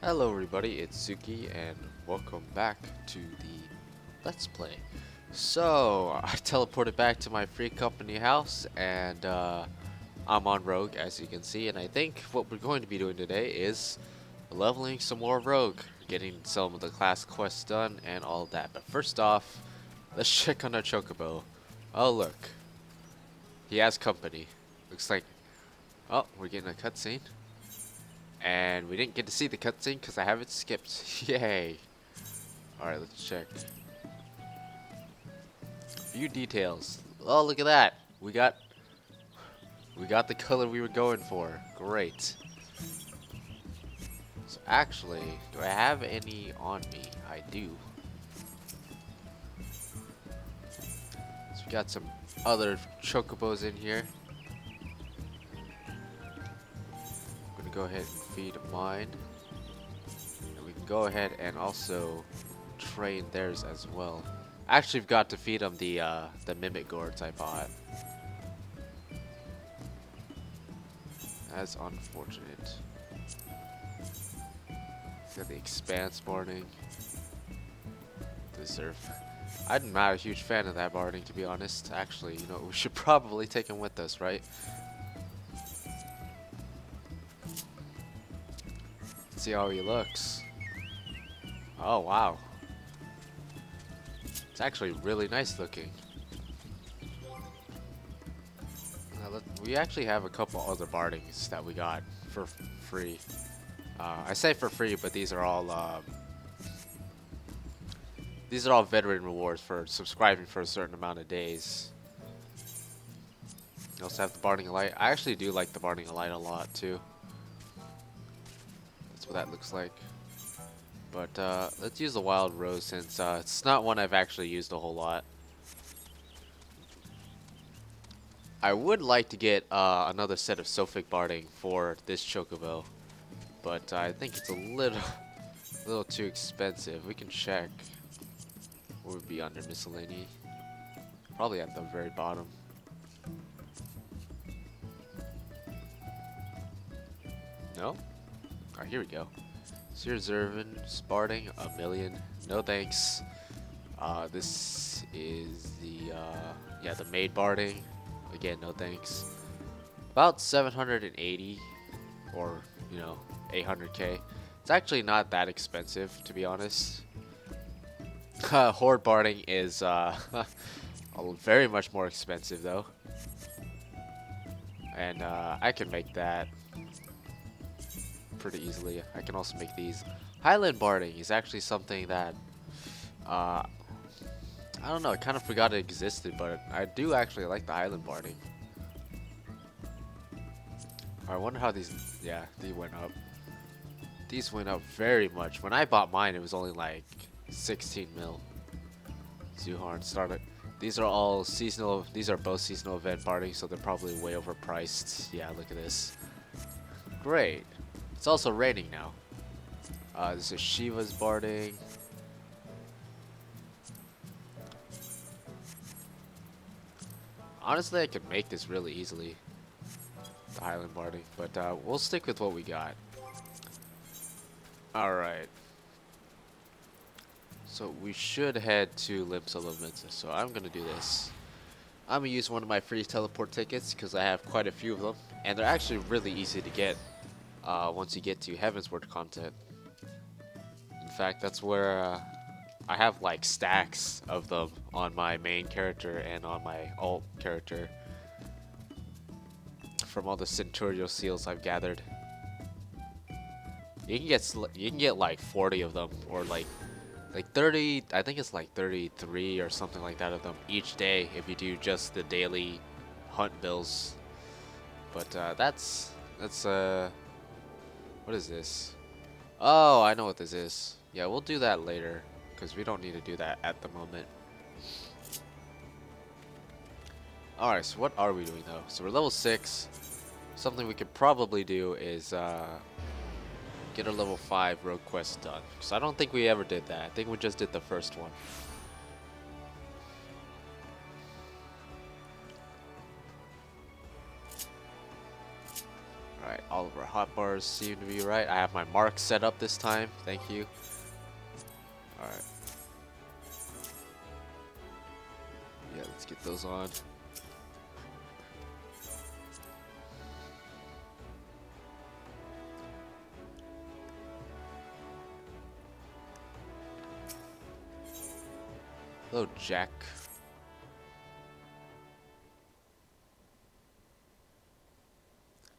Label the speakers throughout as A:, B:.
A: Hello everybody, it's Tsuki and welcome back to the Let's Play. So, I teleported back to my free company house and I'm on Rogue as you can see, and I think what we're going to be doing today is leveling some more Rogue, getting some of the class quests done and all of that. But first off, let's check on our Chocobo. Oh look, he has company. Looks like, oh, we're getting a cutscene. And we didn't get to see the cutscene because I have it skipped. Yay! Alright, let's check. Few details. Oh, look at that! We got the color we were going for. Great. So actually, do I have any on me? I do. So we got some other chocobos in here. I'm gonna go ahead and feed mine. And we can go ahead and also train theirs as well. Actually, we've got to feed them the mimic gourds I bought. That's unfortunate. Got the expanse barding. Deserve. I'm not a huge fan of that barding, to be honest. Actually, you know, we should probably take him with us, right? Let's see how he looks. Oh wow, it's actually really nice looking. We actually have a couple other bardings that we got for free. I say for free, but these are all veteran rewards for subscribing for a certain amount of days. You also have the Barding Light. I actually do like the Barding Light a lot too. That's what that looks like. But let's use the Wild Rose since it's not one I've actually used a whole lot. I would like to get another set of Sophic Barding for this Chocobo, but I think it's a little too expensive. We can check. What would be under miscellany? Probably at the very bottom. No? Alright, here we go. Sir Zervin, Sparding, a million. No thanks. This is the yeah, the maid barding. Again, no thanks. About 780 or, you know, 800k. It's actually not that expensive, to be honest. Horde barding is very much more expensive though. And I can make that pretty easily. I can also make these. Highland barding is actually something that I don't know, I kind of forgot it existed, but I do actually like the Highland barding. I wonder how these, yeah, they went up. These went up very much. When I bought mine, it was only like 16 mil. Zuharn started. These are all seasonal, these are both seasonal event barding, so they're probably way overpriced. Yeah, look at this. Great. It's also raining now. This is Shiva's barding. Honestly, I could make this really easily, the Highland barding, but we'll stick with what we got. Alright. So we should head to Limp's Elemental, so I'm gonna do this. I'm gonna use one of my free teleport tickets because I have quite a few of them, and they're actually really easy to get once you get to Heavensward content. In fact, that's where I have like stacks of them on my main character and on my alt character from all the Centurial seals I've gathered. You can get like 40 of them, or like 30. I think it's like 33 or something like that of them each day if you do just the daily hunt bills. But that's what is this? Oh, I know what this is. Yeah, we'll do that later because we don't need to do that at the moment. Alright, so what are we doing though? So we're level 6. Something we could probably do is get our level 5 rogue quest done. Because I don't think we ever did that. I think we just did the first one. Alright, All of our hotbars seem to be right. I have my marks set up this time. Thank you. Alright. Yeah, let's get those on. Hello, Jack.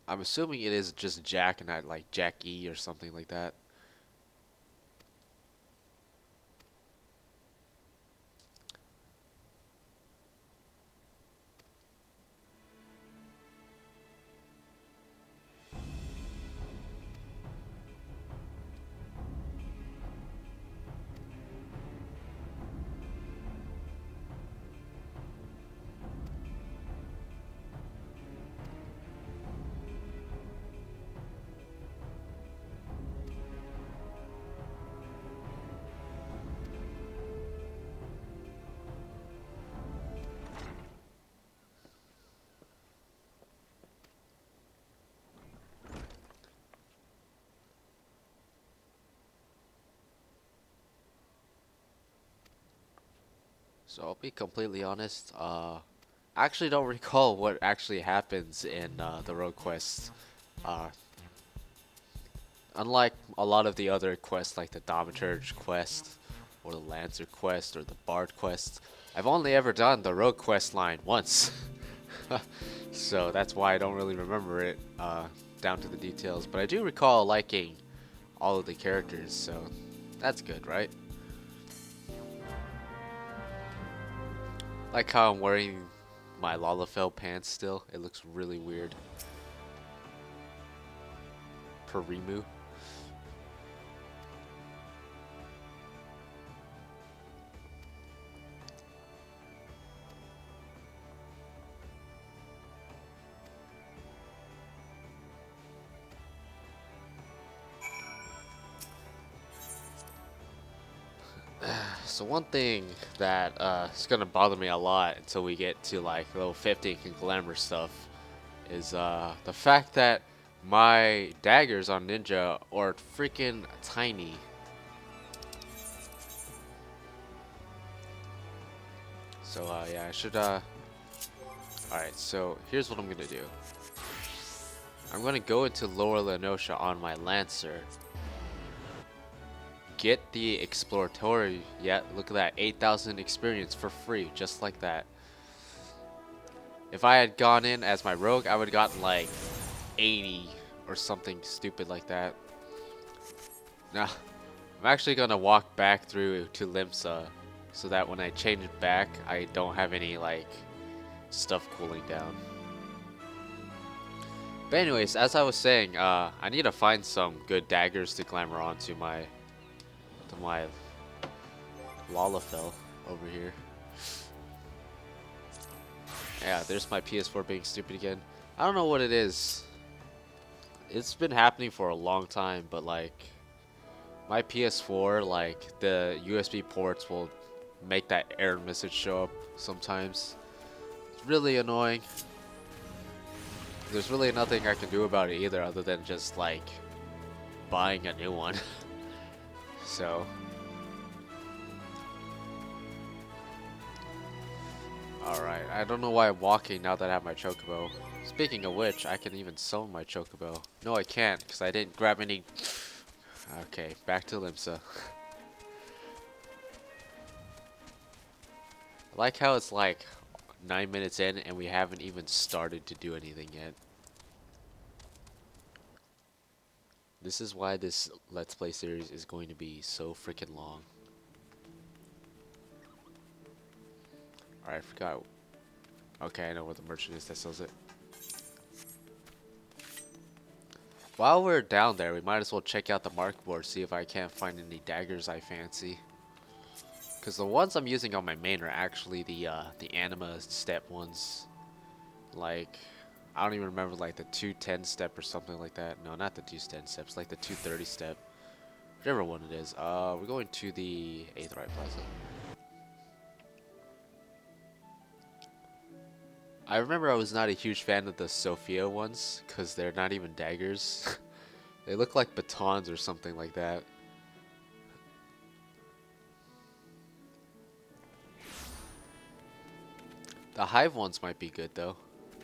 A: I'm assuming it is just Jack and not like Jack E or something like that. So I'll be completely honest. I actually don't recall what actually happens in the road quest. Uh, Unlike a lot of the other quests, like the Thaumaturge quest, or the Lancer quest, or the Bard quest, I've only ever done the road quest line once. So that's why I don't really remember it down to the details. But I do recall liking all of the characters, so that's good, right? Like how I'm wearing my Lalafell pants still. It looks really weird. Perimu. So one thing that is gonna bother me a lot until we get to like level 50 and glamour stuff is the fact that my daggers on ninja are freaking tiny. So yeah, I should alright, so here's what I'm gonna do. I'm gonna go into Lower Noscea on my Lancer. Get the exploratory. Yeah, look at that, 8,000 experience for free, just like that. If I had gone in as my rogue, I would have gotten like 80 or something stupid like that. Now, I'm actually gonna walk back through to Limsa so that when I change it back, I don't have any like stuff cooling down. But anyways, as I was saying, I need to find some good daggers to glamour onto my Lalafell over here. Yeah, there's my PS4 being stupid again. I don't know what it is. It's been happening for a long time, but like my PS4, like the USB ports will make that error message show up sometimes. It's really annoying. There's really nothing I can do about it either other than just like buying a new one. So alright, I don't know why I'm walking now that I have my Chocobo. Speaking of which, I can even summon my Chocobo. No, I can't, because I didn't grab any... Okay, back to Limsa. I like how it's like 9 minutes in and we haven't even started to do anything yet. This is why this Let's Play series is going to be so freaking long. Alright, I forgot. Okay, I know where the merchant is that sells it. While we're down there, we might as well check out the market board, see if I can't find any daggers I fancy. Because the ones I'm using on my main are actually the anima step ones. Like, I don't even remember like the 210 step or something like that. No, not the 210 steps, like the 230 step. Whichever one it is. We're going to the 8th Right Plaza. I remember I was not a huge fan of the Sophia ones because they're not even daggers. They look like batons or something like that. The Hive ones might be good though.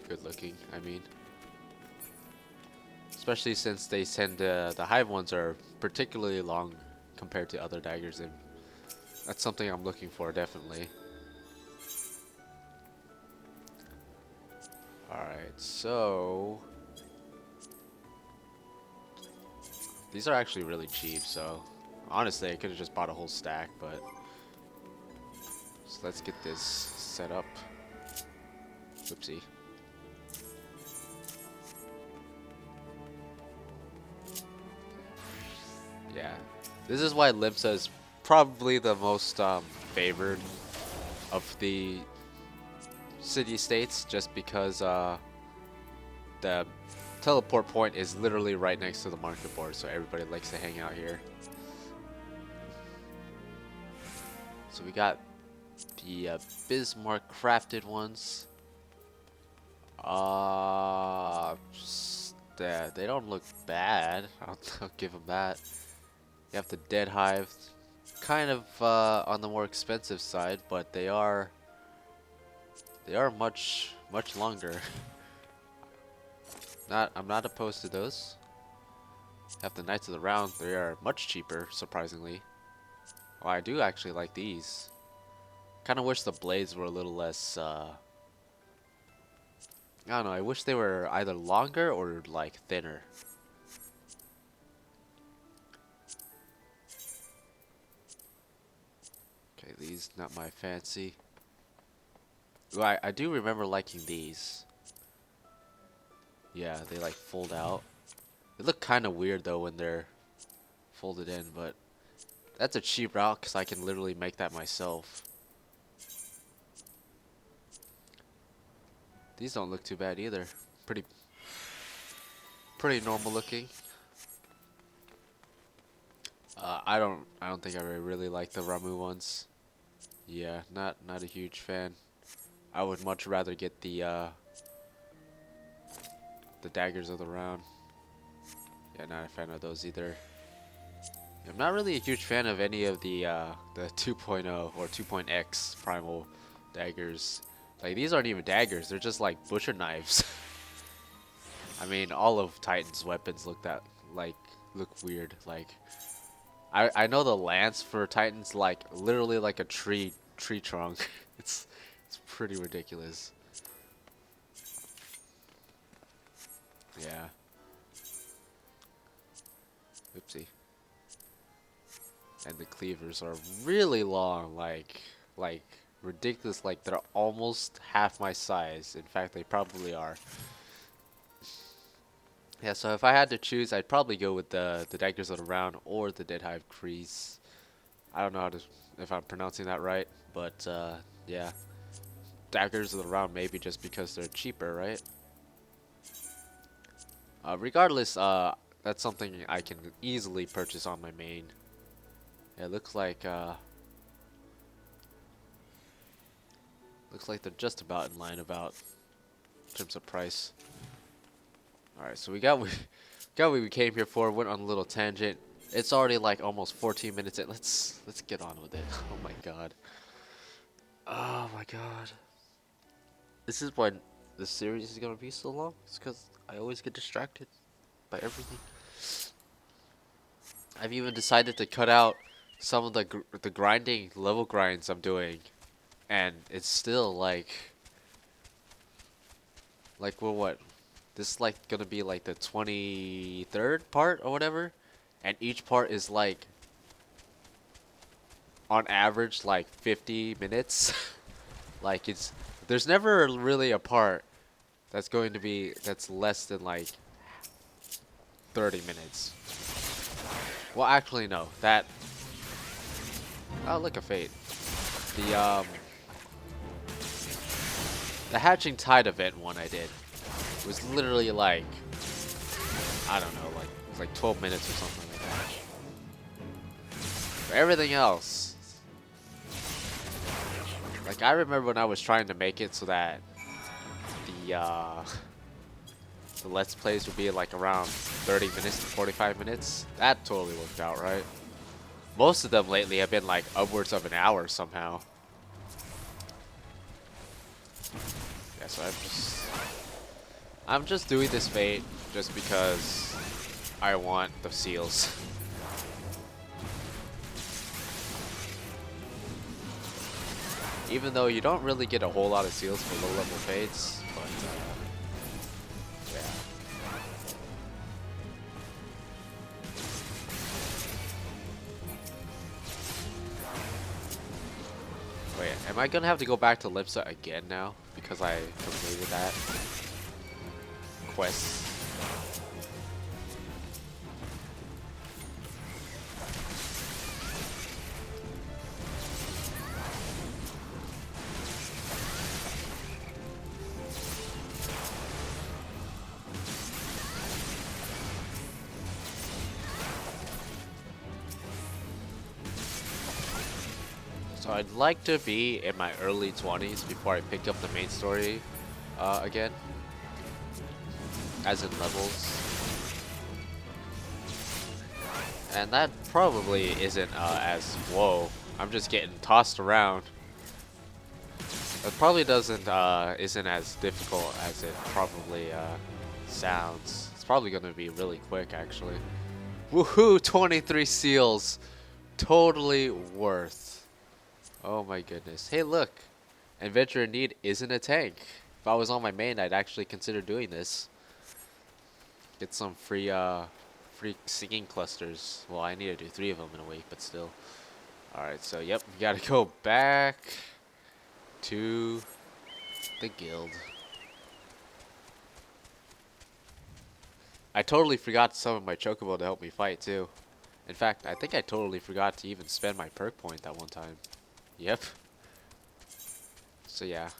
A: Good looking, I mean. Especially since they send the Hive ones are particularly long compared to other daggers, and that's something I'm looking for definitely. Alright, so these are actually really cheap, so honestly I could have just bought a whole stack, but so let's get this set up. Oopsie. Yeah, this is why Limsa is probably the most favored of the city-states, just because the teleport point is literally right next to the market board, so everybody likes to hang out here. So we got the Bismarck crafted ones. Yeah, they don't look bad. I'll give them that. You have the Dead Hive, kind of on the more expensive side, but they are much longer. I'm not opposed to those. Have the Knights of the Round. They are much cheaper, surprisingly. Oh, I do actually like these. Kind of wish the blades were a little less. I don't know. I wish they were either longer or like thinner. Okay, these not my fancy. Ooh, I do remember liking these. Yeah, they like fold out. They look kind of weird though when they're folded in, but that's a cheap route because I can literally make that myself. These don't look too bad either. Pretty normal looking. I don't think I really like the Ramu ones. Yeah, not a huge fan. I would much rather get the daggers of the round. Yeah, not a fan of those either. I'm not really a huge fan of any of the 2.0 or 2.x primal daggers. Like, these aren't even daggers, they're just like butcher knives. I mean, all of Titan's weapons look weird. Like, I know the lance for Titan's like literally like a tree trunk. It's pretty ridiculous. Yeah. Oopsie. And the cleavers are really long, like ridiculous. Like, they're almost half my size. In fact, they probably are. Yeah, so if I had to choose, I'd probably go with the daggers of the round or the Dead Hive Crease. I don't know if I'm pronouncing that right, but yeah, daggers of the round maybe just because they're cheaper, right? Regardless, that's something I can easily purchase on my main. Yeah, it looks like they're just about in line about in terms of price. All right, so we got what we came here for. Went on a little tangent. It's already like almost 14 minutes in. Let's get on with it. Oh my god. Oh my god. This is why the series is gonna be so long. It's because I always get distracted by everything. I've even decided to cut out some of the grinding level grinds I'm doing, and it's still like well, what? This is like gonna be like the 23rd part or whatever, and each part is like on average like 50 minutes. Like, there's never really a part that's less than like 30 minutes. Well, actually no, oh, look, a fate. The Hatching Tide event one I did was literally like, I don't know, like it was like 12 minutes or something like that. For everything else, like, I remember when I was trying to make it so that the Let's Plays would be like around 30 minutes to 45 minutes. That totally worked out, right? Most of them lately have been like upwards of an hour somehow. Yeah, so I'm just doing this fate just because I want the seals. Even though you don't really get a whole lot of seals for low level fates, but yeah. Wait, am I gonna have to go back to Lipsa again now because I completed that quest? So I'd like to be in my early 20s before I pick up the main story again, as in levels. And that probably isn't as, whoa, I'm just getting tossed around. That probably isn't as difficult as it probably sounds. It's probably gonna be really quick actually. Woohoo, 23 seals. Totally worth. Oh my goodness. Hey look, Adventure in Need isn't a tank. If I was on my main, I'd actually consider doing this. Get some free singing clusters. Well, I need to do 3 of them in a week, but still. Alright, so yep, we gotta go back to the guild. I totally forgot to summon my Chocobo to help me fight too. In fact, I think I totally forgot to even spend my perk point that one time. Yep. So yeah.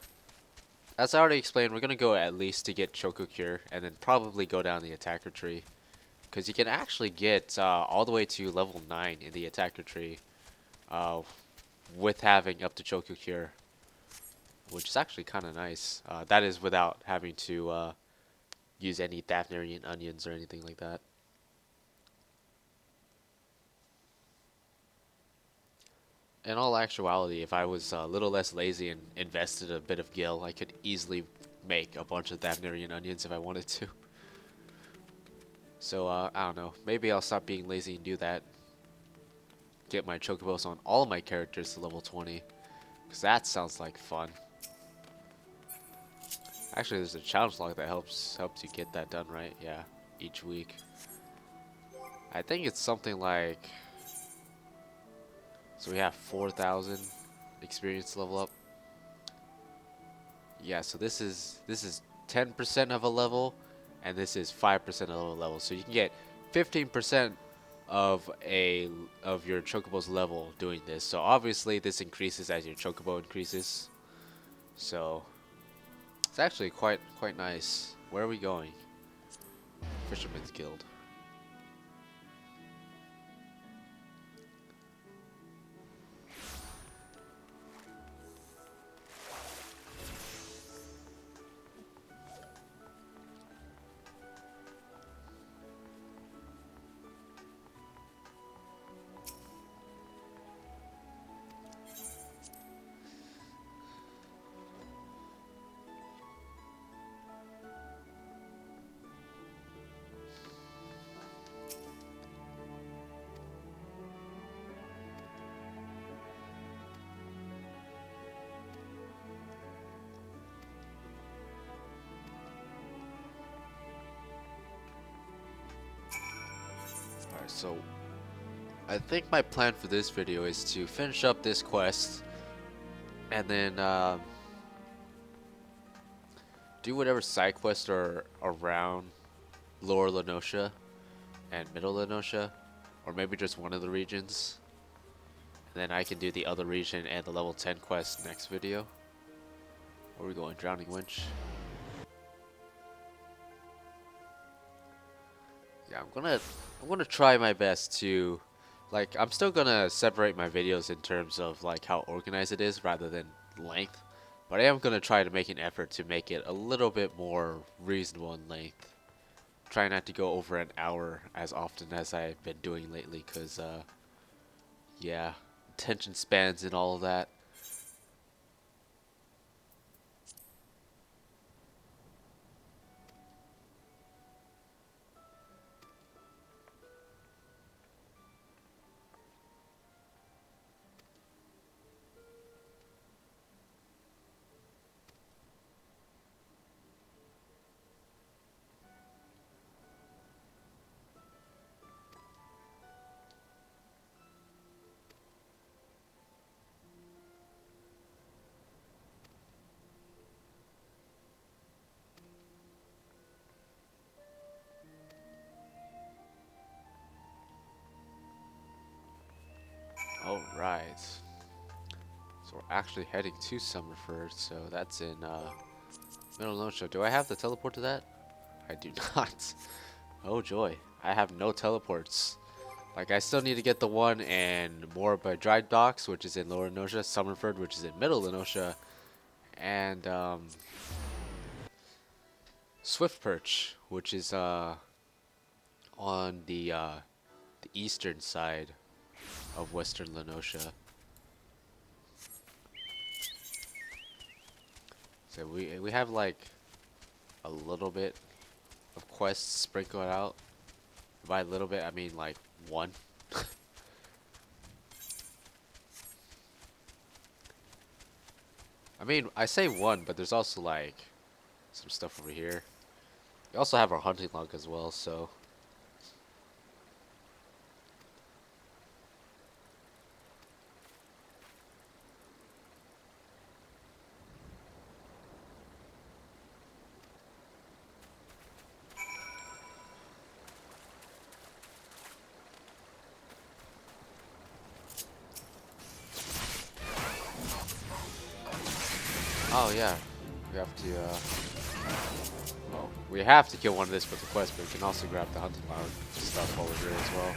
A: As I already explained, we're gonna go at least to get Choco Cure, and then probably go down the attacker tree. Because you can actually get all the way to level 9 in the attacker tree with having up to Choco Cure. Which is actually kind of nice. That is without having to use any Daphne onions or anything like that. In all actuality, if I was a little less lazy and invested a bit of gil, I could easily make a bunch of Daphne onions if I wanted to. So, I don't know. Maybe I'll stop being lazy and do that. Get my Chocobos on all of my characters to level 20. Because that sounds like fun. Actually, there's a challenge log that helps you get that done, right? Yeah, each week. I think it's something like... So we have 4,000 experience level up. Yeah, so this is 10% of a level, and this is 5% of a level. So you can get 15% of your Chocobo's level doing this. So obviously this increases as your Chocobo increases. So it's actually quite nice. Where are we going? Fisherman's Guild. Alright, so I think my plan for this video is to finish up this quest and then do whatever side quests are around Lower Noscea and Middle Noscea, or maybe just one of the regions. And then I can do the other region and the level 10 quest next video. Where are we going? Drowning Winch. Yeah, I'm gonna try my best to, like, I'm still gonna separate my videos in terms of like how organized it is rather than length, But I am gonna try to make an effort to make it a little bit more reasonable in length. Try not to go over an hour as often as I've been doing lately, cause yeah, attention spans and all of that. All right. So we're actually heading to Summerford, so that's in Middle Noscea. Do I have the teleport to that? I do not. Oh joy, I have no teleports. Like, I still need to get the one in Morba Dry Docks, which is in Lower Noscea, Summerford, which is in Middle Noscea, and Swift Perch, which is on the eastern side of Western Lenosha. So we have like a little bit of quests sprinkled out. By a little bit, I mean like one. I mean, I say one, but there's also like some stuff over here. We also have our hunting log as well, so. Oh yeah, we have to. Well, we have to kill one of this with the quest, but we can also grab the hunting log stuff while we're here as well.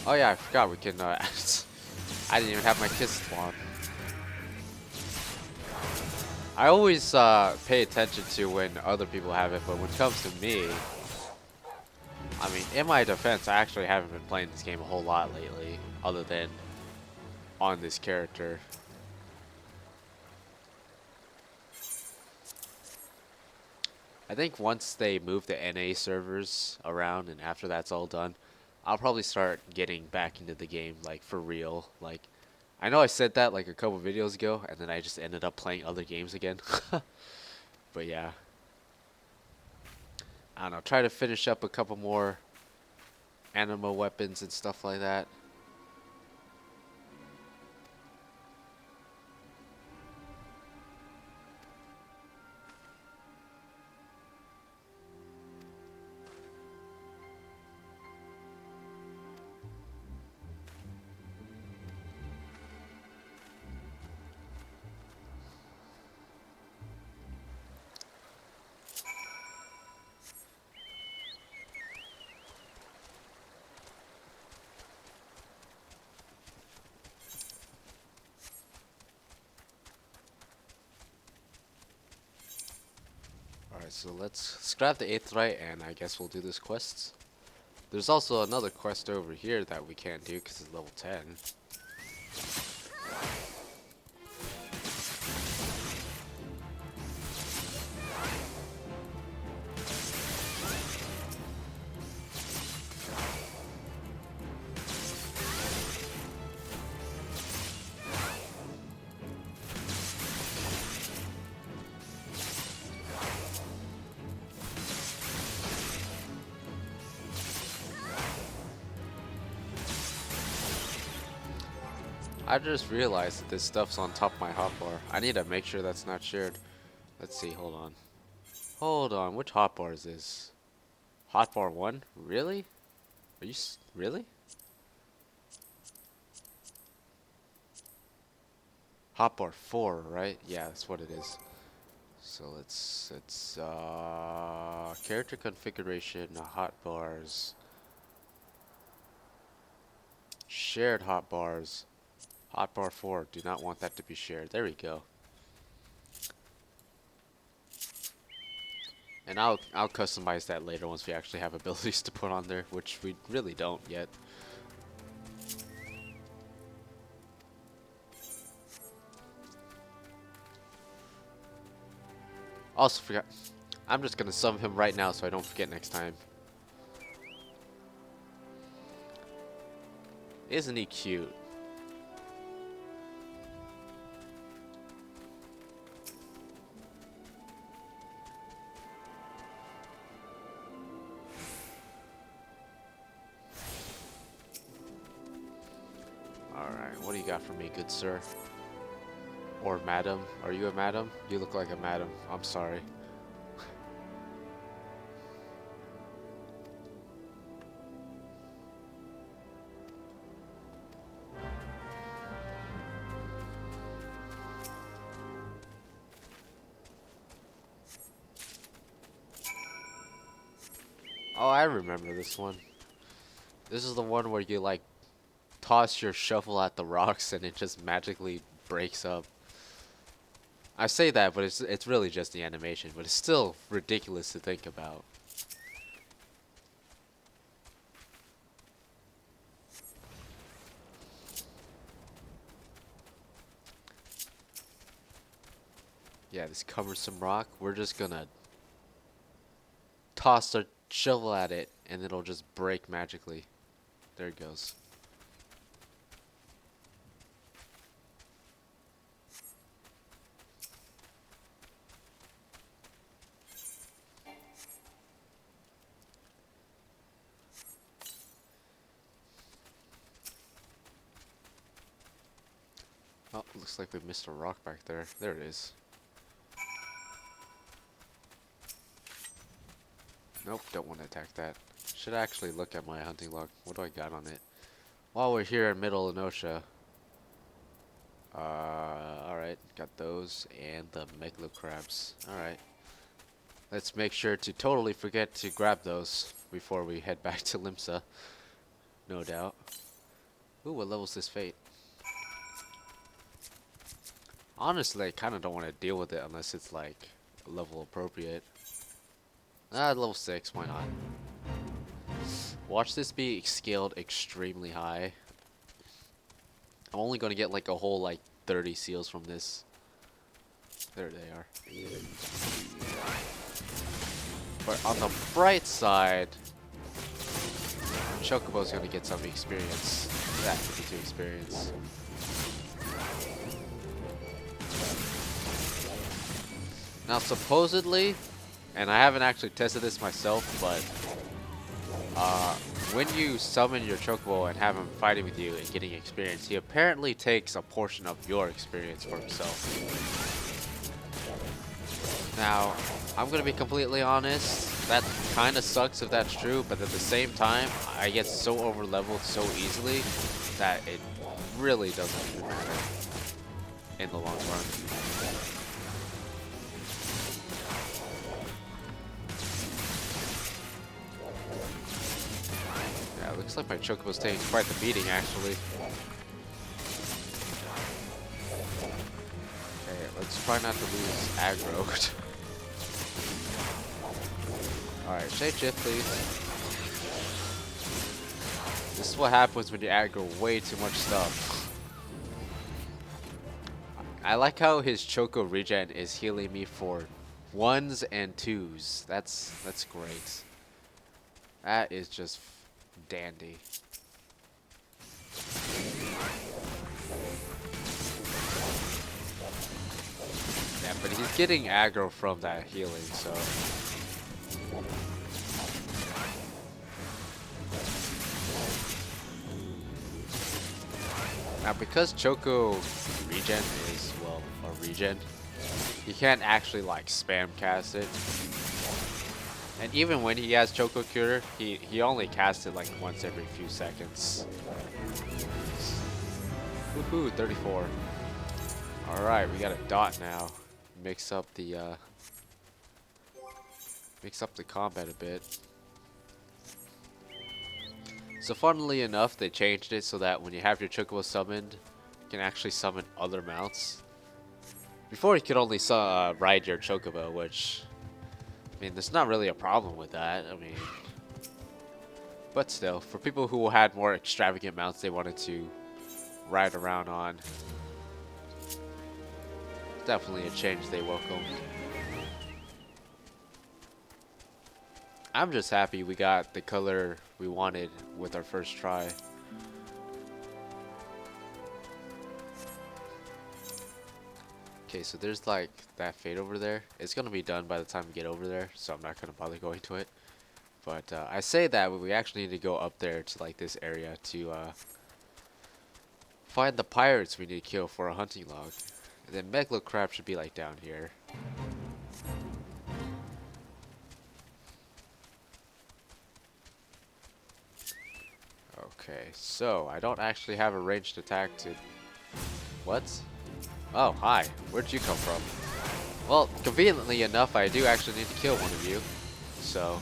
A: Oh yeah, I forgot we can. I didn't even have my kiss spawn. I always pay attention to when other people have it, but when it comes to me, I mean, in my defense, I actually haven't been playing this game a whole lot lately, other than on this character. I think once they move the NA servers around and after that's all done, I'll probably start getting back into the game, like, for real. Like, I know I said that, like, a couple videos ago, and then I just ended up playing other games again. But yeah. I don't know, try to finish up a couple more animal weapons and stuff like that. Alright, so let's grab the 8th right, and I guess we'll do this quest. There's also another quest over here that we can't do because it's level 10. I just realized that this stuff's on top of my hotbar. I need to make sure that's not shared. Let's see, hold on. Hold on, which hotbar is this? Hotbar 1? Really? Are you really? Hotbar 4, right? Yeah, that's what it is. So it's character configuration, hotbars, Shared hot bars. Hot bar 4. Do not want that to be shared. There we go. And I'll customize that later once we actually have abilities to put on there, which we really don't yet. Also forgot. I'm just gonna sum him right now so I don't forget next time. Isn't he cute? Alright, what do you got for me, good sir? Or madam? Are you a madam? You look like a madam. I'm sorry. Oh, I remember this one. This is the one where you like toss your shovel at the rocks and it just magically breaks up. I say that, but it's really just the animation, but it's still ridiculous to think about. Yeah, this cumbersome rock, we're just gonna toss a shovel at it and it'll just break magically. There it goes. Oh, looks like we missed a rock back there. There it is. Nope, don't want to attack that. Should actually look at my hunting log. What do I got on it? While we're here in middle of Noscea. Alright, got those and the megalo crabs. Alright. Let's make sure to totally forget to grab those before we head back to Limsa. No doubt. Ooh, what level's this fate? Honestly, I kind of don't want to deal with it unless it's like level appropriate. Level 6, why not? Watch this be scaled extremely high. I'm only going to get like a whole like 30 seals from this. There they are. But on the bright side, Chocobo's going to get some experience. That 52 experience. Now supposedly, and I haven't actually tested this myself, but when you summon your Chocobo and have him fighting with you and getting experience, he apparently takes a portion of your experience for himself. Now, I'm gonna be completely honest, that kind of sucks if that's true, but at the same time, I get so over leveled so easily that it really doesn't even matter in the long run. Yeah, it looks like my Chocobo's taking quite the beating actually. Okay, let's try not to lose aggro. Alright, shapeshift please. This is what happens when you aggro way too much stuff. I like how his Choco regen is healing me for 1s and 2s. That's great. That is just dandy. Yeah, but he's getting aggro from that healing, so. Now, because Choco regen is, well, a regen, you can't actually, like, spam cast it. And even when he has Choco Cure, he only casts it, like, once every few seconds. Woohoo, 34. Alright, we got a dot now. Mix up the combat a bit. So funnily enough, they changed it so that when you have your Chocobo summoned, you can actually summon other mounts. Before you could only ride your Chocobo, which, I mean, there's not really a problem with that. I mean, but still, for people who had more extravagant mounts they wanted to ride around on, definitely a change they welcomed. I'm just happy we got the color we wanted with our first try. Okay, so there's like that fade over there. It's gonna be done by the time we get over there, so I'm not gonna bother going to it. But I say that, but we actually need to go up there to like this area to find the pirates we need to kill for a hunting log. And then Megalo Crab should be like down here. Okay, so I don't actually have a ranged attack to... What? Oh, hi. Where'd you come from? Well, conveniently enough, I do actually need to kill one of you. So...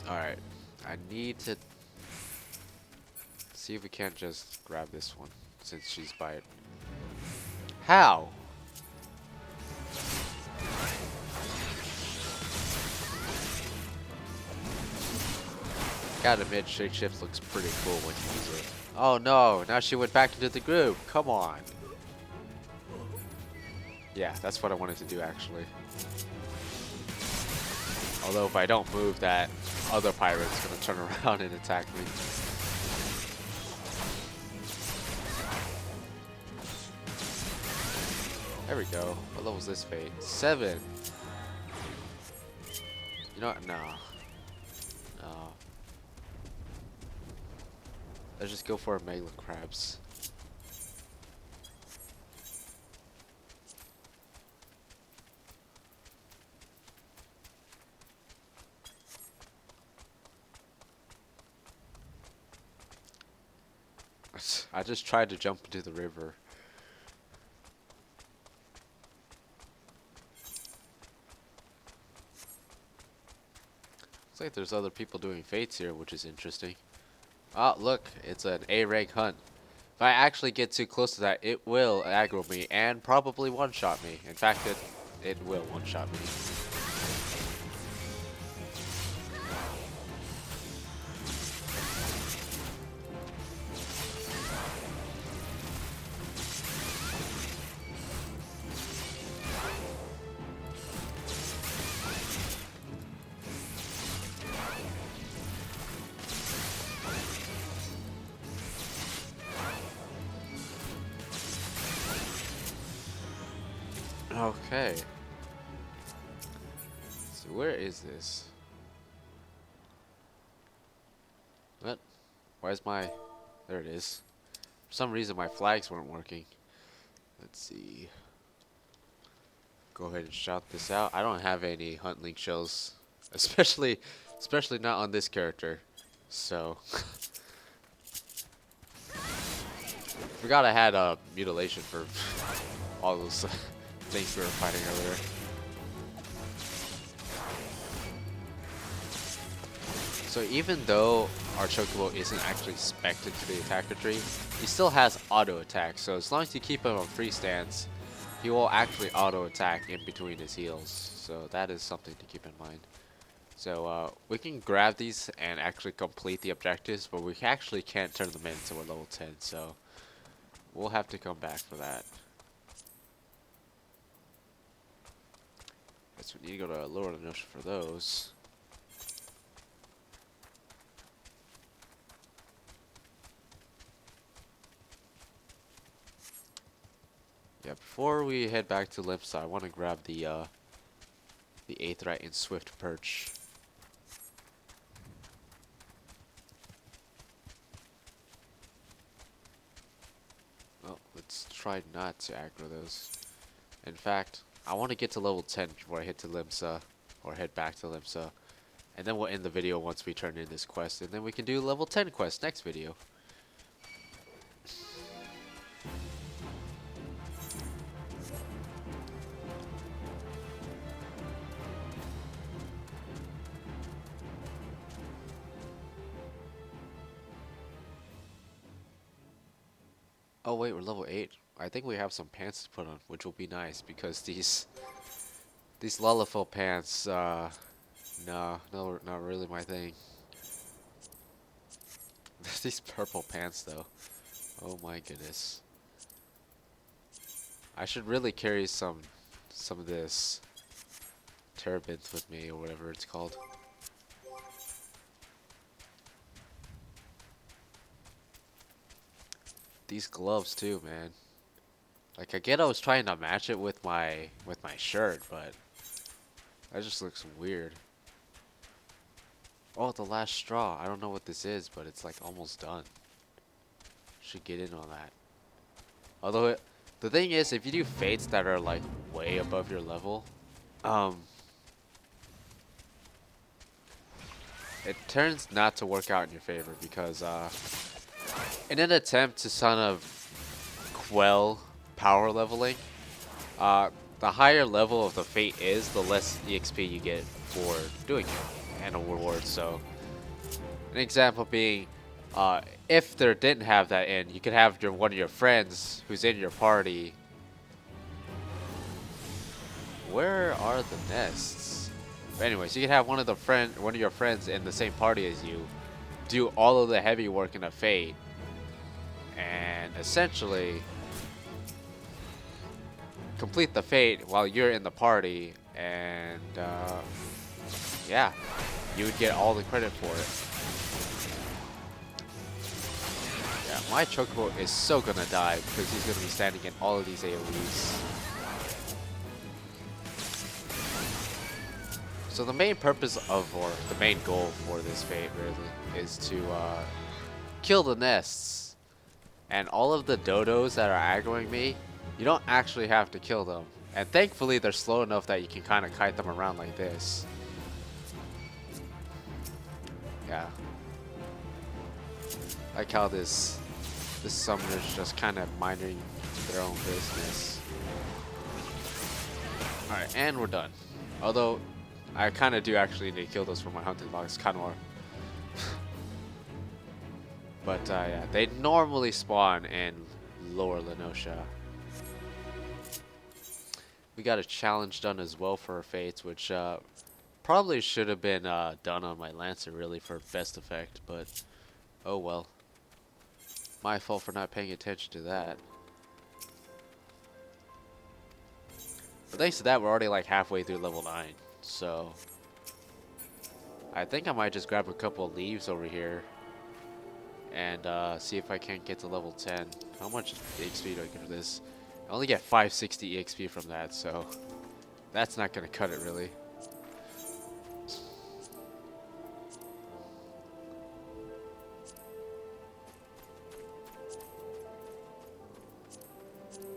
A: Alright. I need to... see if we can't just grab this one, since she's by it. How? Gotta admit, shake shift looks pretty cool when you use it. Oh no, now she went back into the group. Come on. Yeah, that's what I wanted to do actually. Although if I don't move, that other pirate's gonna turn around and attack me. There we go. What level is this fate? 7. You know what? No. No. Let's just go for Megalo Crabs. I just tried to jump into the river. Looks like there's other people doing fates here, which is interesting. Oh, look, it's an A rank hunt. If I actually get too close to that, it will aggro me and probably one-shot me. In fact, it will one-shot me. Okay. So where is this? What? Where's my... There it is. For some reason my flags weren't working. Let's see. Go ahead and shout this out. I don't have any hunt link shells. Especially not on this character. So... Forgot I had a mutilation for all those things we were fighting earlier. So even though our Chocobo isn't actually spec'd to the attacker tree, he still has auto attack. So as long as you keep him on free stance, he will actually auto attack in between his heals. So that is something to keep in mind. So we can grab these and actually complete the objectives, but we actually can't turn them in until we're level 10. So we'll have to come back for that. Guess we need to go to Luana for those. Yeah, before we head back to Noscea, I want to grab the 8th right in Swift Perch. Well, let's try not to aggro those. In fact, I want to get to level 10 before I head to Noscea, or head back to Noscea. And then we'll end the video once we turn in this quest, and then we can do level 10 quest next video. Oh wait, we're level 8. I think we have some pants to put on, which will be nice because these Lullafil pants, no, not really my thing. These purple pants though. Oh my goodness. I should really carry some of this turbans with me or whatever it's called. These gloves too, man. Like I get I was trying to match it with my shirt, but that just looks weird. Oh, the last straw. I don't know what this is, but it's like almost done. Should get in on that. Although the thing is, if you do fates that are like way above your level, it turns not to work out in your favor because in an attempt to kind of quell power leveling, the higher level of the fate is, the less EXP you get for doing it and a reward. So an example being, if there didn't have that in, you could have one of your friends who's in your party. Where are the nests? But anyways, you could have one of your friends in the same party as you, do all of the heavy work in a fate, and essentially complete the fate while you're in the party, and yeah, you would get all the credit for it. Yeah, my Chocobo is so gonna die because he's gonna be standing in all of these AoEs. So the main purpose of, or the main goal for this fate really, is to kill the nests. And all of the dodos that are aggroing me, you don't actually have to kill them. And thankfully they're slow enough that you can kind of kite them around like this. Yeah. Like how this summoner's just kind of minding their own business. Alright, and we're done. Although, I kind of do actually need to kill those for my hunting logs, kind of are. But yeah, they normally spawn in lower Noscea. We got a challenge done as well for our fates, which probably should have been done on my Lancer really for best effect, but oh well. My fault for not paying attention to that. But thanks to that, we're already like halfway through level 9, so I think I might just grab a couple of leaves over here and see if I can't get to level 10. How much XP do I get for this? I only get 560 EXP from that, so that's not gonna cut it really.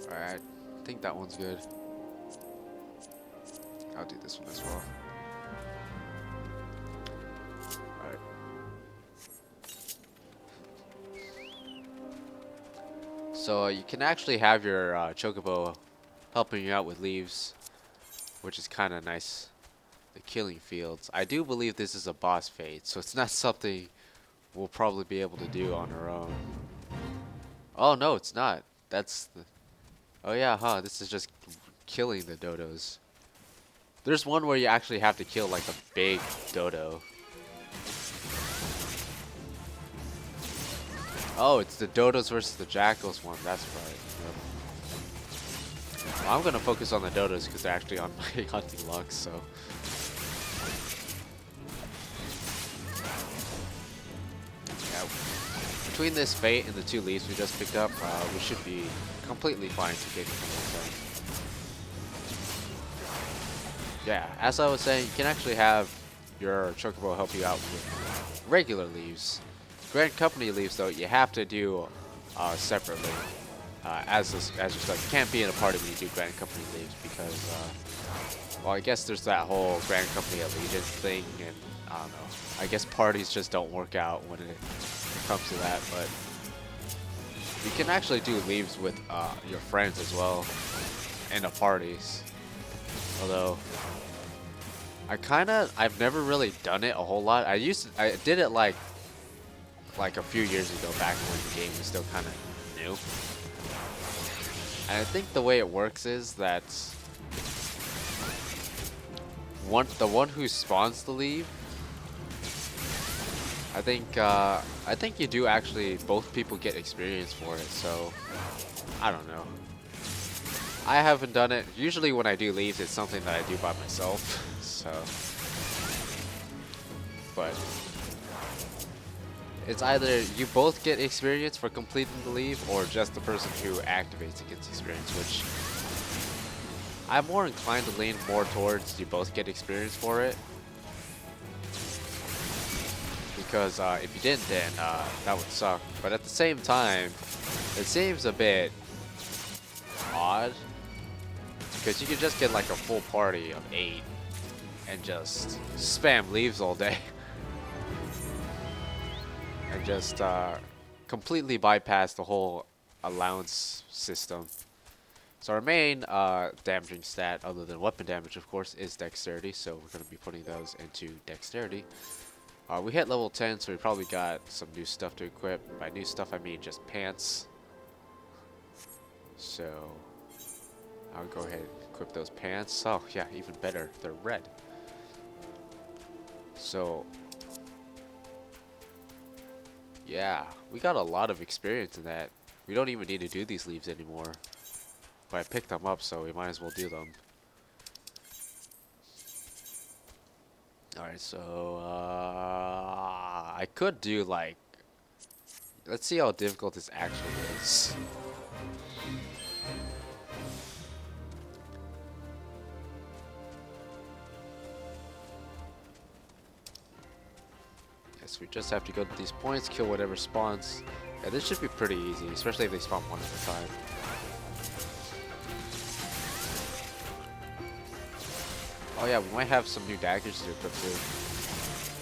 A: Alright, I think that one's good. I'll do this one as well. Alright. So you can actually have your Chocobo helping you out with leaves, which is kind of nice. The killing fields. I do believe this is a boss fate, so it's not something we'll probably be able to do on our own. Oh no, it's not. That's the... Oh yeah, huh, this is just killing the dodos. There's one where you actually have to kill like a big dodo. Oh, it's the dodos versus the jackals one, that's right. Yep. Well, I'm gonna focus on the dodos because they're actually on my hunting logs, so. Yeah, between this fate and the 2 leaves we just picked up, we should be completely fine to get it. Yeah, as I was saying, you can actually have your Chocobo help you out with regular leaves. Grand Company leaves, though, you have to do separately. As yourself, you can't be in a party when you do Grand Company leaves because, well, I guess there's that whole Grand Company allegiance thing, and I don't know. I guess parties just don't work out when it comes to that, but you can actually do leaves with your friends as well in the parties. Although I've never really done it a whole lot. I did it like a few years ago, back when the game was still kind of new. And I think the way it works is that the one who spawns the leave, I think you do actually, both people get experience for it, so I don't know. I haven't done it. Usually when I do leaves, it's something that I do by myself, so. But it's either you both get experience for completing the leave, or just the person who activates it gets experience, which I'm more inclined to lean more towards you both get experience for it. Because if you didn't, then that would suck. But at the same time, it seems a bit odd. Because you could just get like a full party of 8 and just spam leaves all day. And just completely bypass the whole allowance system. So our main damaging stat, other than weapon damage of course, is dexterity. So we're going to be putting those into dexterity. We hit level 10, so we probably got some new stuff to equip. By new stuff I mean just pants. So I'll go ahead and equip those pants. Oh yeah, even better, they're red. So yeah, we got a lot of experience in that. We don't even need to do these leaves anymore. But I picked them up, so we might as well do them. Alright, so I could do like, let's see how difficult this actually is. Yes, we just have to go to these points, kill whatever spawns. Yeah, this should be pretty easy, especially if they spawn one at a time. Oh yeah, we might have some new daggers to equip too.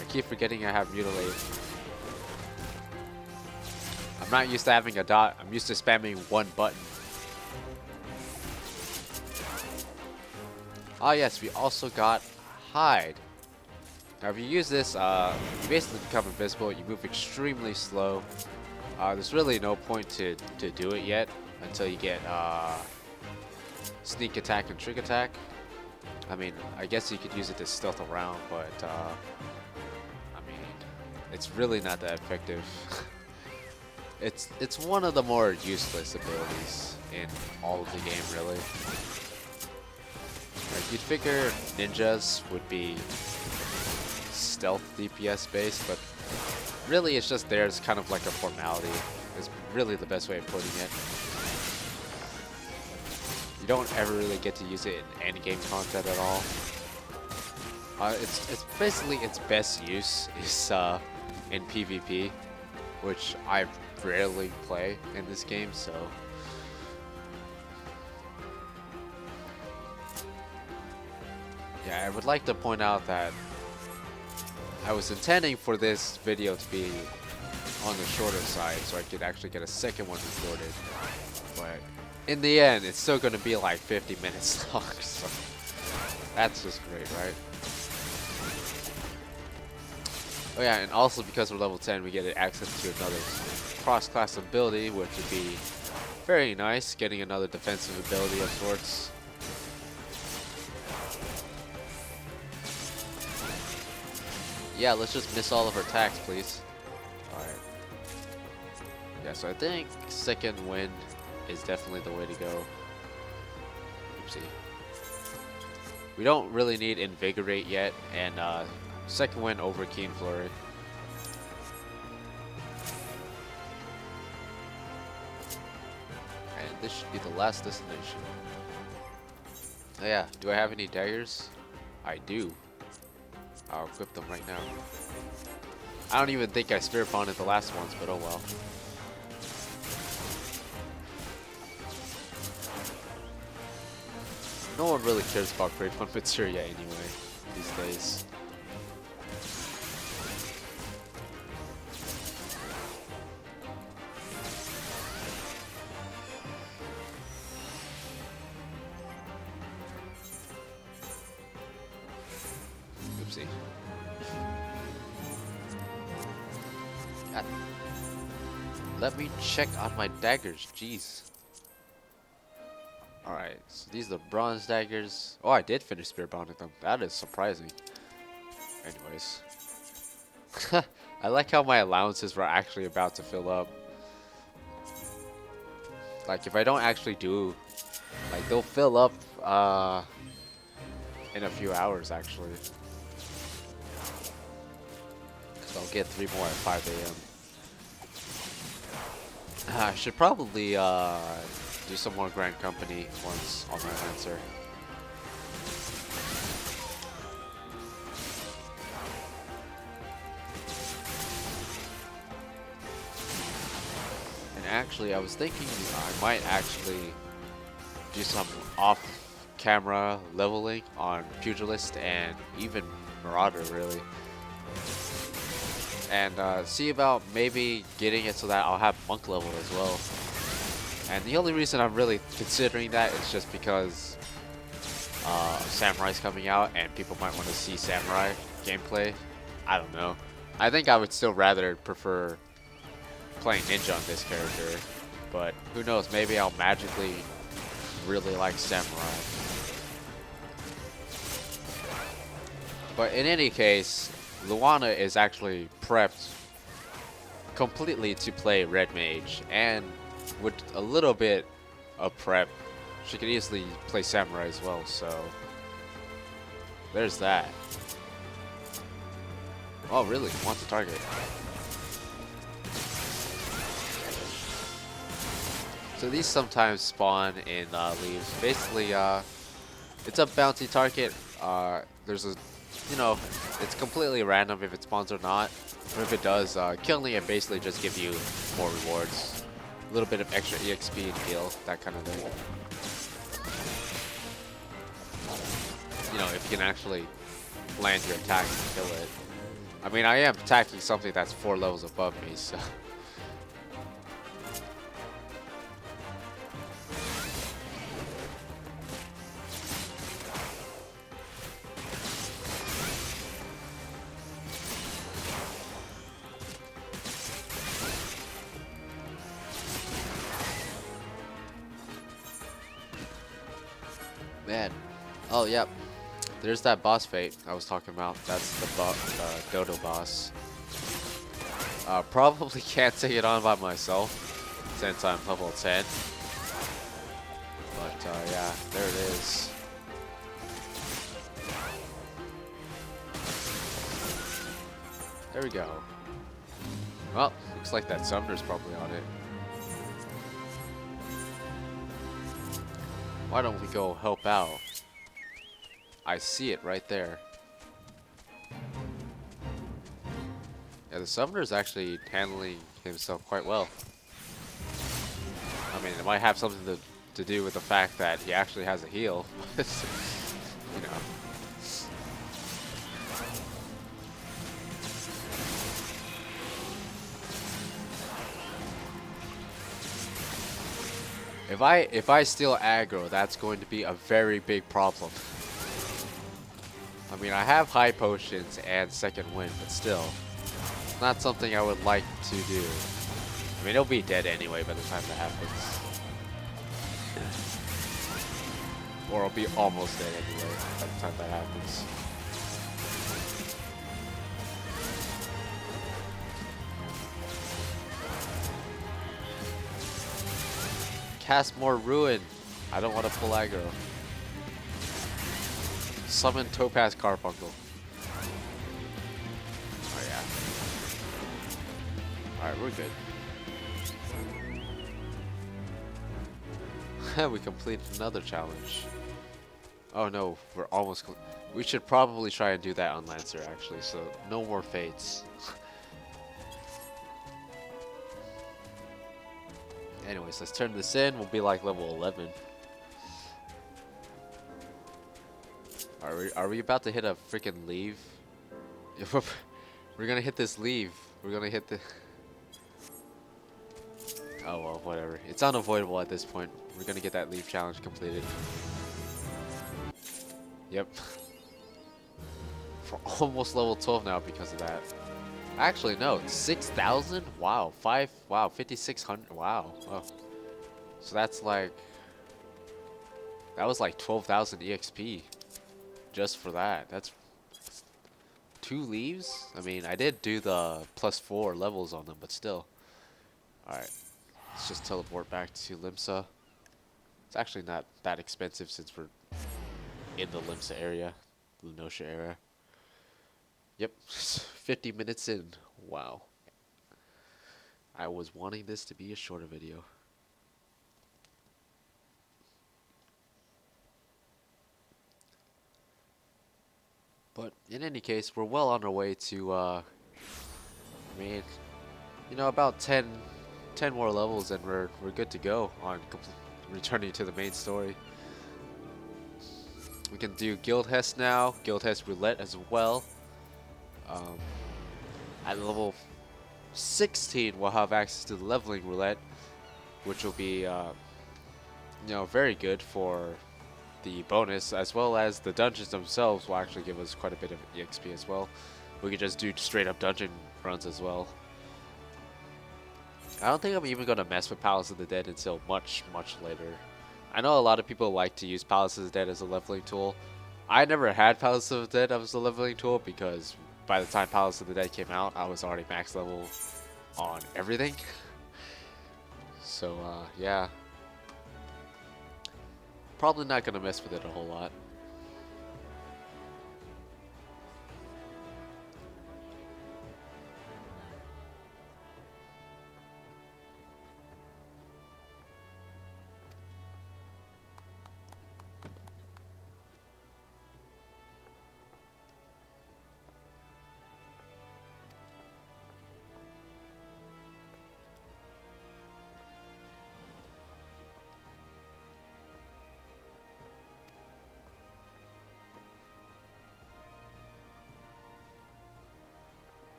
A: I keep forgetting I have mutilate. I'm not used to having a dot, I'm used to spamming one button. Oh yes, we also got hide. Now if you use this, you basically become invisible, you move extremely slow. There's really no point to do it yet until you get sneak attack and trick attack. I mean, I guess you could use it to stealth around, but I mean, it's really not that effective. It's one of the more useless abilities in all of the game, really. Like, you'd figure ninjas would be stealth DPS based, but really it's just there as kind of like a formality. Is really the best way of putting it. You don't ever really get to use it in any game content at all. It's basically its best use is in PvP, which I rarely play in this game, so. Yeah, I would like to point out that I was intending for this video to be on the shorter side so I could actually get a second one recorded, but in the end it's still going to be like 50 minutes long, so that's just great, right? Oh yeah, and also because we're level 10 we get access to another cross-class ability, which would be very nice, getting another defensive ability of sorts. Yeah, let's just miss all of our attacks, please. Alright. Yeah, so I think second wind is definitely the way to go. Oopsie. We don't really need invigorate yet, and second wind over keen flurry. And this should be the last destination. Oh yeah, do I have any daggers? I do. I'll equip them right now. I don't even think I spirit bonded the last ones, but oh well. No one really cares about Grade 1 Fyuria anyway, these days. Oopsie. God. let me check on my daggers. Jeez. Alright, so these are the bronze daggers. Oh, I did finish spirit bonding them. That is surprising. Anyways. I like how my allowances were actually about to fill up. Like, if I don't actually do... Like, they'll fill up, in a few hours, actually. Because I'll get 3 more at 5 a.m. I should probably, do some more Grand Company once on my answer. And actually, I was thinking I might actually do some off-camera leveling on Pugilist and even Marauder, really. And see about maybe getting it so that I'll have monk level as well. And the only reason I'm really considering that is just because Samurai's coming out and people might want to see Samurai gameplay. I don't know. I think I would still rather prefer playing Ninja on this character. But who knows, maybe I'll magically really like Samurai. But in any case, Luana is actually prepped completely to play Red Mage, and with a little bit of prep, she could easily play Samurai as well, so there's that. Oh really? Wants to target. So these sometimes spawn in leaves. Basically, it's a bounty target. There's a, you know, it's completely random if it spawns or not. But if it does, killing it basically just gives you more rewards. A little bit of extra EXP and heal, that kind of thing. You know, if you can actually land your attack and kill it. I mean, I am attacking something that's 4 levels above me, so... Man. Oh, yep. There's that boss fight I was talking about. That's the Dodo boss. Probably can't take it on by myself since I'm level 10. But, yeah, there it is. There we go. Well, looks like that summoner's probably on it. Why don't we go help out? I see it right there. Yeah, the summoner's actually handling himself quite well. I mean, it might have something to do with the fact that he actually has a heal. You know. If I steal aggro, that's going to be a very big problem. I mean, I have high potions and second wind, but still, it's not something I would like to do. I mean, it'll be dead anyway by the time that happens. Or I'll be almost dead anyway by the time that happens. Cast more ruin. I don't want to pull aggro. Summon Topaz Carbuncle. Oh yeah. Alright, we're good. We completed another challenge. Oh no, we're almost... We should probably try and do that on Lancer actually, so no more fates. Anyways, let's turn this in. We'll be like level 11. Are we about to hit a freaking leave? We're gonna hit this leave. We're gonna hit the... Oh well, whatever. It's unavoidable at this point. We're gonna get that leave challenge completed. Yep. We're almost level 12 now because of that. Actually, no, 6,000? Wow, 5,600, wow. Oh. So that's like, that was like 12,000 EXP just for that. That's 2 leaves? I mean, I did do the +4 levels on them, but still. Alright, let's just teleport back to Limsa. It's actually not that expensive since we're in the Limsa area, the Noscea area. Yep, 50 minutes in. Wow. I was wanting this to be a shorter video. But in any case, we're well on our way to, I mean, you know, about 10 more levels and we're good to go on returning to the main story. We can do Guild Hest now, Guild Hest Roulette as well. Um, at level 16, we'll have access to the leveling roulette, which will be, you know, very good for the bonus, as well as the dungeons themselves will actually give us quite a bit of EXP as well. We could just do straight up dungeon runs as well. I don't think I'm even going to mess with Palace of the Dead until much later. I know a lot of people like to use Palace of the Dead as a leveling tool. I never had Palace of the Dead as a leveling tool because by the time Palace of the Dead came out, I was already max level on everything. So, yeah. Probably not going to mess with it a whole lot.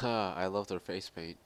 A: I love their face paint.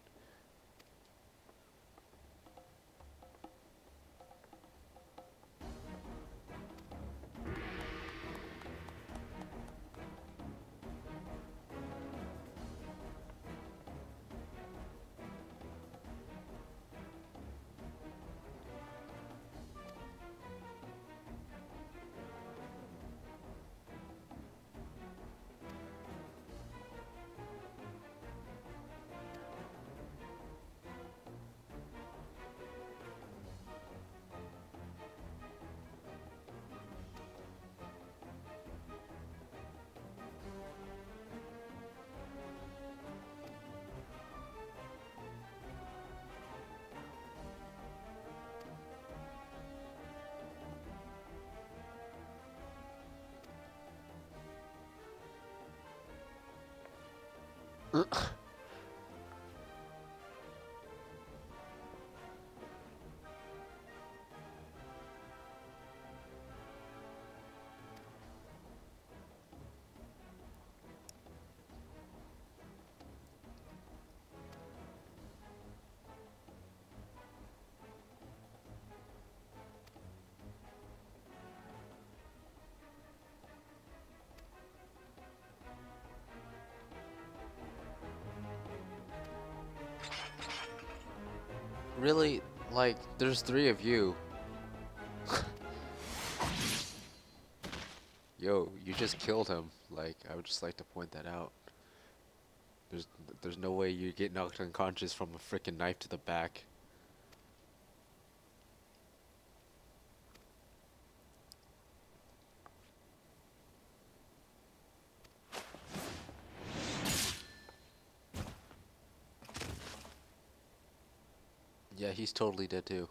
A: Really? Like, there's 3 of you. Yo, you just killed him. Like, I would just like to point that out. There's there's no way you get knocked unconscious from a freaking knife to the back. Yeah, he's totally dead too.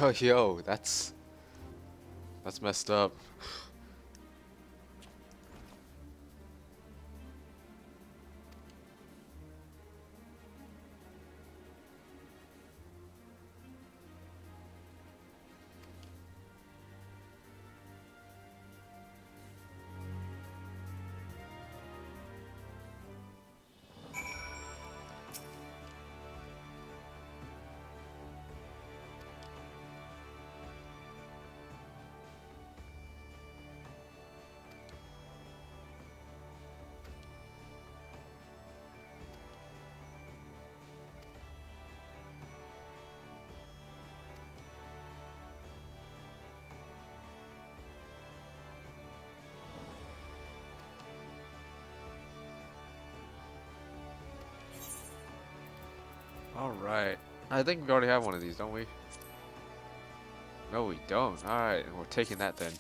A: Oh, yo, that's messed up. Alright. I think we already have one of these, don't we? No, we don't. Alright, we're taking that then.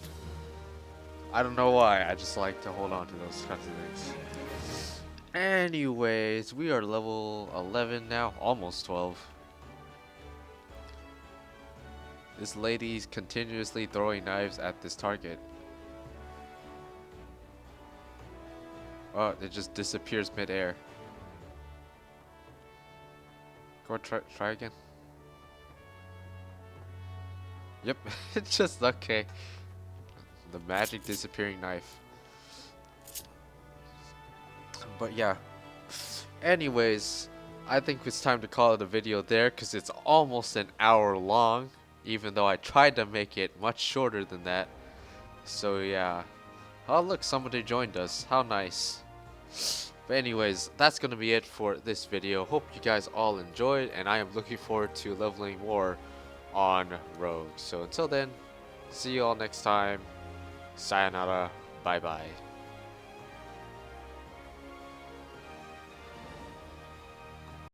A: I don't know why, I just like to hold on to those kinds of things. Anyways, we are level 11 now, almost 12. This lady's continuously throwing knives at this target. Oh, it just disappears mid-air. Go try again. Yep, it's just okay. The magic disappearing knife. But yeah. Anyways, I think it's time to call it a video there because it's almost an hour long, even though I tried to make it much shorter than that. So yeah. Oh look, somebody joined us. How nice. But anyways, that's gonna be it for this video. Hope you guys all enjoyed, and I am looking forward to leveling more on Rogue. So until then, see you all next time. Sayonara. Bye bye.